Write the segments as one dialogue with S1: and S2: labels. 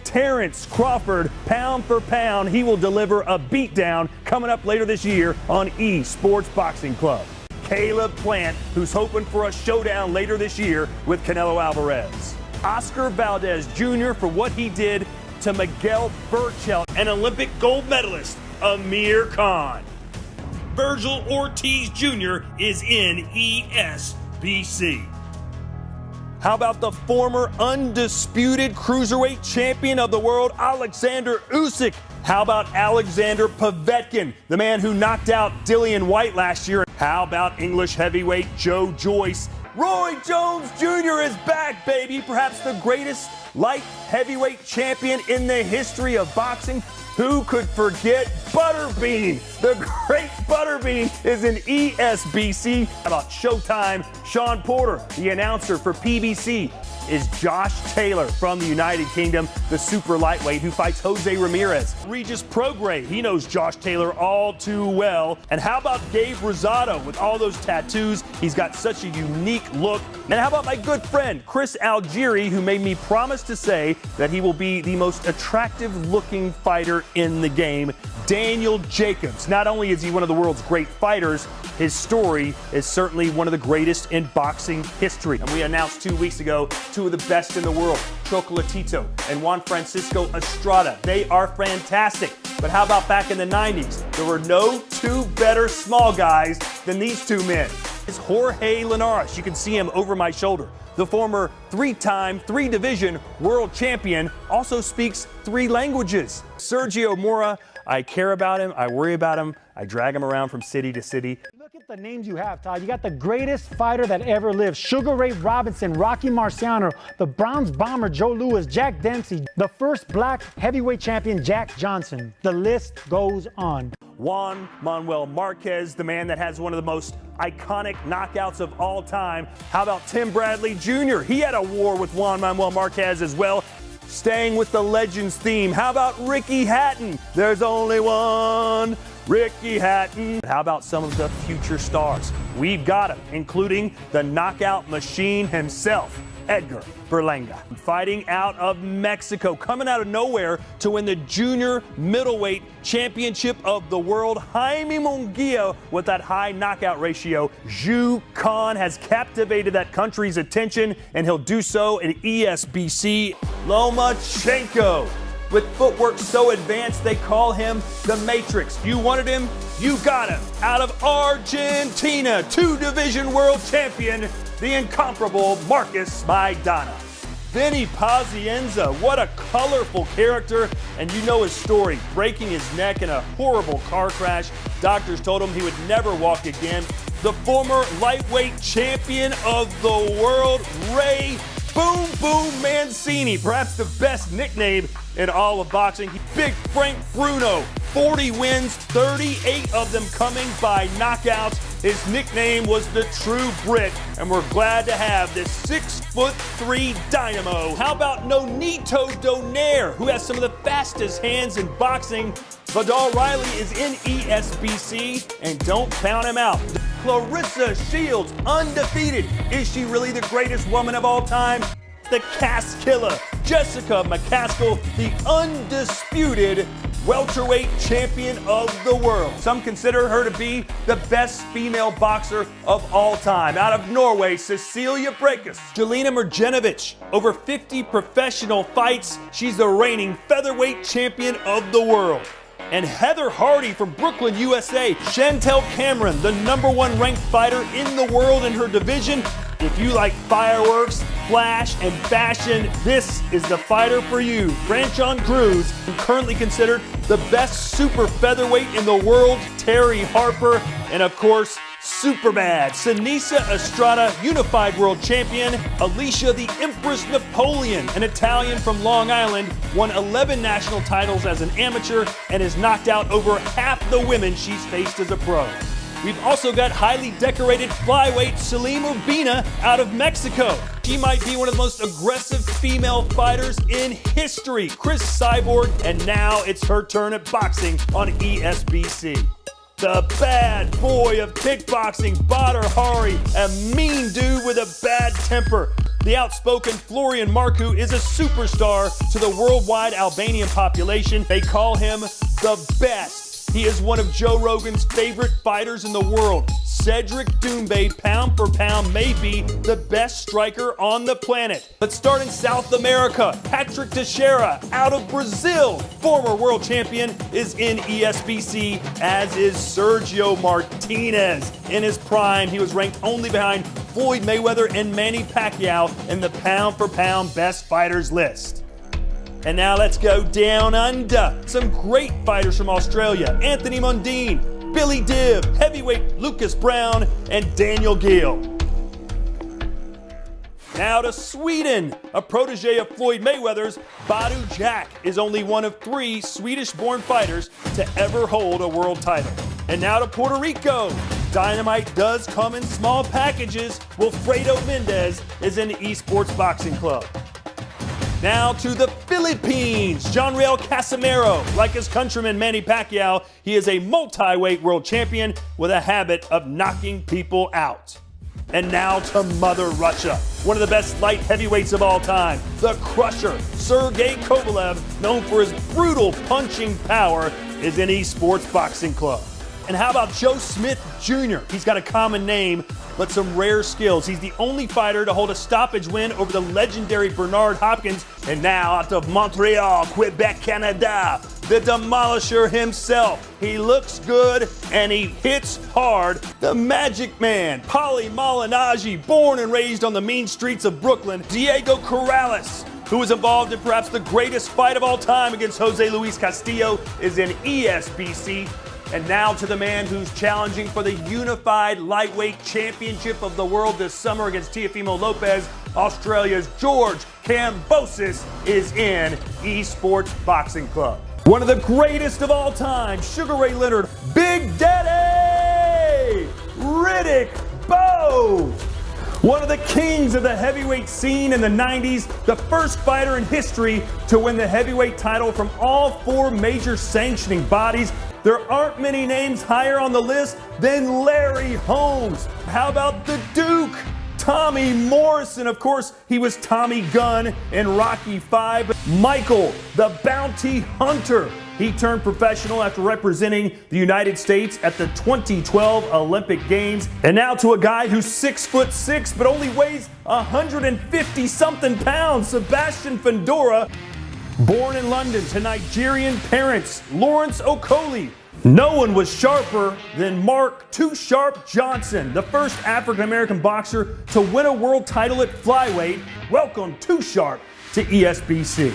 S1: Terrence Crawford, pound for pound, he will deliver a beatdown coming up later this year on eSports Boxing Club. Caleb Plant, who's hoping for a showdown later this year with Canelo Alvarez. Oscar Valdez Jr. for what he did to Miguel Burchell, and Olympic gold medalist Amir Khan. Virgil Ortiz Jr. is in ESBC. How about the former undisputed cruiserweight champion of the world, Alexander Usyk? How about Alexander Povetkin, the man who knocked out Dillian White last year? How about English heavyweight Joe Joyce? Roy Jones Jr. is back, baby. Perhaps the greatest light heavyweight champion in the history of boxing. Who could forget Butterbean? The great Butterbean is in ESBC. How about Showtime? Sean Porter, the announcer for PBC, is Josh Taylor from the United Kingdom, the super lightweight who fights Jose Ramirez. Regis Prograis, he knows Josh Taylor all too well. And how about Gabe Rosado with all those tattoos? He's got such a unique look. And how about my good friend Chris Algieri, who made me promise to say that he will be the most attractive looking fighter in the game, Daniel Jacobs. Not only is he one of the world's great fighters, his story is certainly one of the greatest in boxing history. And we announced 2 weeks ago two of the best in the world, Chocolatito and Juan Francisco Estrada. They are fantastic. But how about back in the 90s? There were no two better small guys than these two men. It's Jorge Linares. You can see him over my shoulder. The former three-time, three-division world champion also speaks 3 languages. Sergio Mora, I care about him, I worry about him, I drag him around from city to city.
S2: Look at the names you have, Todd. You got the greatest fighter that ever lived, Sugar Ray Robinson, Rocky Marciano, the Browns bomber Joe Louis, Jack Dempsey, the first black heavyweight champion Jack Johnson. The list goes on.
S1: Juan Manuel Marquez, the man that has one of the most iconic knockouts of all time. How about Tim Bradley Jr.? He had a war with Juan Manuel Marquez as well. Staying with the Legends theme, how about Ricky Hatton? There's only one Ricky Hatton. How about some of the future stars? We've got them, including the knockout machine himself, Edgar Berlanga. Fighting out of Mexico, coming out of nowhere to win the junior middleweight championship of the world, Jaime Munguia with that high knockout ratio. Zhu Khan has captivated that country's attention, and he'll do so in ESBC. Lomachenko, with footwork so advanced they call him the Matrix. You wanted him, you got him. Out of Argentina, 2-division world champion, the incomparable Marcus Maidana. Vinny Pazienza, what a colorful character, and you know his story, breaking his neck in a horrible car crash. Doctors told him he would never walk again. The former lightweight champion of the world, Ray Boom Boom Mancini, perhaps the best nickname in all of boxing. Big Frank Bruno, 40 wins, 38 of them coming by knockouts. His nickname was the True Brit, and we're glad to have this 6'3" dynamo. How about Nonito Donaire, who has some of the fastest hands in boxing? Vidal Riley is in ESBC, and don't count him out. Clarissa Shields, undefeated. Is she really the greatest woman of all time? The Cask Killer, Jessica McCaskill, the undisputed welterweight champion of the world. Some consider her to be the best female boxer of all time. Out of Norway, Cecilia Brækhus. Jelena Mrnjavčević, over 50 professional fights. She's the reigning featherweight champion of the world. And Heather Hardy from Brooklyn, USA. Chantel Cameron, the #1 ranked fighter in the world in her division. If you like fireworks, flash, and fashion, this is the fighter for you. Franchon Cruz, currently considered the best super featherweight in the world, Terry Harper, and of course, Superbad, Sinisa Estrada, unified world champion. Alicia the Empress Napoleon, an Italian from Long Island, won 11 national titles as an amateur and has knocked out over half the women she's faced as a pro. We've also got highly decorated flyweight Salim Urbina out of Mexico. She might be one of the most aggressive female fighters in history, Chris Cyborg, and now it's her turn at boxing on ESBC. The bad boy of kickboxing, Badr Hari, a mean dude with a bad temper. The outspoken Florian Marku is a superstar to the worldwide Albanian population. They call him the best. He is one of Joe Rogan's favorite fighters in the world. Cedric Doumbé, pound for pound, may be the best striker on the planet. Let's start in South America. Patrick Teixeira, out of Brazil, former world champion, is in ESBC, as is Sergio Martinez. In his prime, he was ranked only behind Floyd Mayweather and Manny Pacquiao in the pound for pound best fighters list. And now let's go down under. Some great fighters from Australia. Anthony Mundine, Billy Dibb, heavyweight Lucas Brown, and Daniel Gill. Now to Sweden. A protege of Floyd Mayweather's, Badu Jack is only one of 3 Swedish-born fighters to ever hold a world title. And now to Puerto Rico. Dynamite does come in small packages. Wilfredo Mendez is in the eSports Boxing Club. Now to the Philippines, Jonreal Casimero. Like his countryman Manny Pacquiao, he is a multi-weight world champion with a habit of knocking people out. And now to Mother Russia, one of the best light heavyweights of all time, the Crusher, Sergey Kovalev, known for his brutal punching power, is in eSports Boxing Club. And how about Joe Smith Jr.? He's got a common name, but some rare skills. He's the only fighter to hold a stoppage win over the legendary Bernard Hopkins. And now out of Montreal, Quebec, Canada, the Demolisher himself. He looks good and he hits hard. The Magic Man, Paulie Malignaggi, born and raised on the mean streets of Brooklyn. Diego Corrales, who was involved in perhaps the greatest fight of all time against Jose Luis Castillo, is in ESBC. And now to the man who's challenging for the unified lightweight championship of the world this summer against Teofimo Lopez. Australia's George Kambosos is in eSports Boxing Club. One of the greatest of all time, Sugar Ray Leonard, Big Daddy Riddick Bowe. One of the kings of the heavyweight scene in the 90s, the first fighter in history to win the heavyweight title from all 4 major sanctioning bodies. There aren't many names higher on the list than Larry Holmes. How about the Duke? Tommy Morrison. Of course, he was Tommy Gunn in Rocky V. Michael, the Bounty Hunter. He turned professional after representing the United States at the 2012 Olympic Games. And now to a guy who's 6'6", but only weighs 150-something pounds, Sebastian Fundora. Born in London to Nigerian parents, Lawrence Okoli. No one was sharper than Mark Too Sharp Johnson, the first African-American boxer to win a world title at flyweight. Welcome, Too Sharp, to ESBC.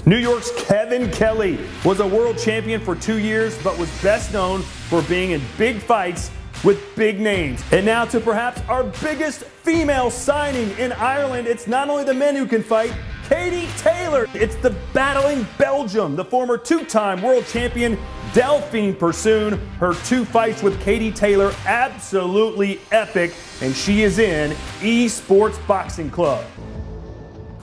S1: New York's Kevin Kelly was a world champion for 2 years, but was best known for being in big fights with big names. And now to perhaps our biggest female signing in Ireland. It's not only the men who can fight, Katie Taylor. It's the battling Belgium, the former 2-time world champion Delphine Persoon. Her 2 fights with Katie Taylor, absolutely epic, and she is in eSports Boxing Club.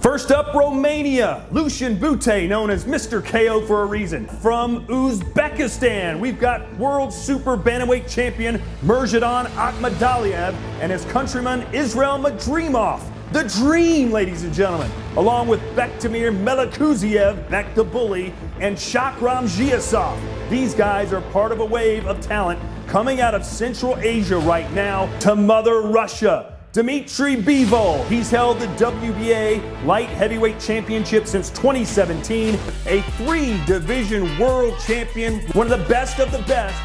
S1: First up, Romania, Lucian Bute, known as Mr. KO for a reason. From Uzbekistan, we've got world super bantamweight champion Mirzadan Akhmadaliev and his countryman Israel Madrimov. The Dream, ladies and gentlemen, along with Bektamir Melikuziev, Mek the Bully, and Shakram Giasov. These guys are part of a wave of talent coming out of Central Asia right now to Mother Russia. Dmitry Bivol, he's held the WBA light heavyweight championship since 2017, a 3-division world champion, one of the best,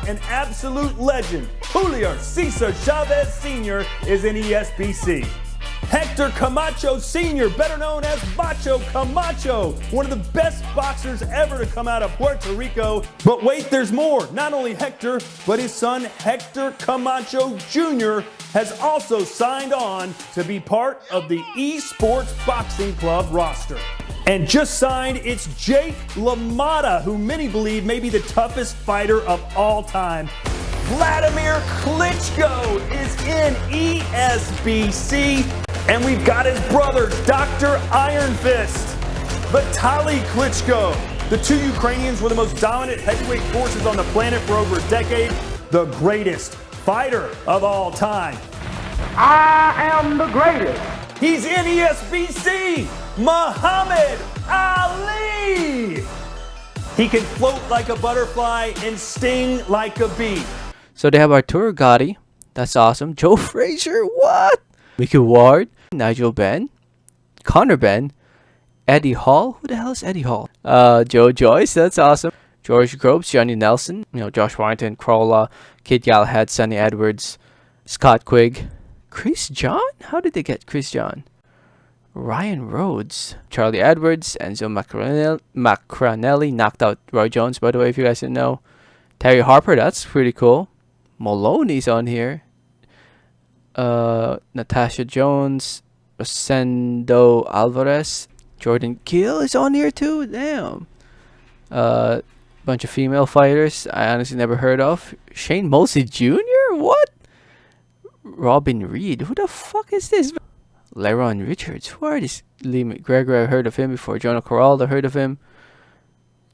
S1: an absolute legend. Julio Cesar Chavez Sr. is in ESBC. Hector Camacho Sr., better known as Macho Camacho, one of the best boxers ever to come out of Puerto Rico. But wait, there's more. Not only Hector, but his son Hector Camacho Jr. has also signed on to be part of the eSports Boxing Club roster. And just signed, it's Jake LaMotta, who many believe may be the toughest fighter of all time. Vladimir Klitschko is in ESBC. And we've got his brother, Dr. Iron Fist, Vitaly Klitschko. The 2 Ukrainians were the most dominant heavyweight forces on the planet for over a decade. The greatest fighter of all time.
S3: I am the greatest.
S1: He's in ESBC. Muhammad Ali. He can float like a butterfly and sting like a bee.
S3: So they have Arturo Gotti. That's awesome. Joe Frazier. What? Mickey Ward. Nigel Benn. Connor Benn. Eddie Hall. Who the hell is Eddie Hall? Joe Joyce. That's awesome. George Groves. Johnny Nelson. Josh Warrington. Crolla. Kid Galahad. Sonny Edwards. Scott Quigg. Chris John? How did they get Chris John? Ryan Rhodes. Charlie Edwards. Enzo Macranelli. Knocked out Roy Jones, by the way, if you guys didn't know. Terry Harper. That's pretty cool. Maloney's on here. Natasha Jones. Rosendo Alvarez. Jordan Gill is on here too. Damn. Bunch of female fighters I honestly never heard of. Shane Mosley Jr. What? Robin Reed. Who the fuck is this? Leron Richards. Who are these? Lee McGregor. I've heard of him before. Jonah Corral. I heard of him.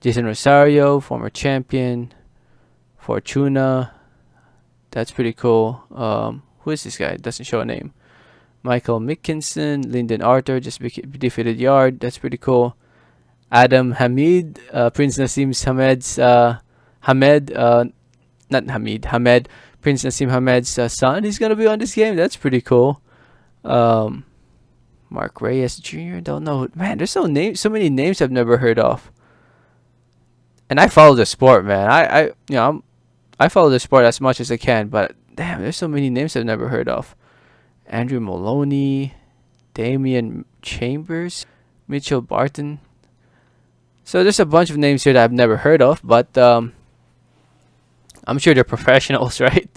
S3: Jason Rosario, former champion. Fortuna. That's pretty cool. Who is this guy? Doesn't show a name. Michael Mickinson, Lyndon Arthur, just defeated Yard. That's pretty cool. Adam Hamid, Prince Nassim Hamed's Hamed, Prince Nassim Hamed's son. He's gonna be on this game. That's pretty cool. Mark Reyes Jr. Don't know. Man, there's so many names I've never heard of. And I follow the sport, man. I follow the sport as much as I can, but damn, there's so many names I've never heard of. Andrew Maloney, Damian Chambers, Mitchell Barton. So there's a bunch of names here that I've never heard of, but I'm sure they're professionals, right?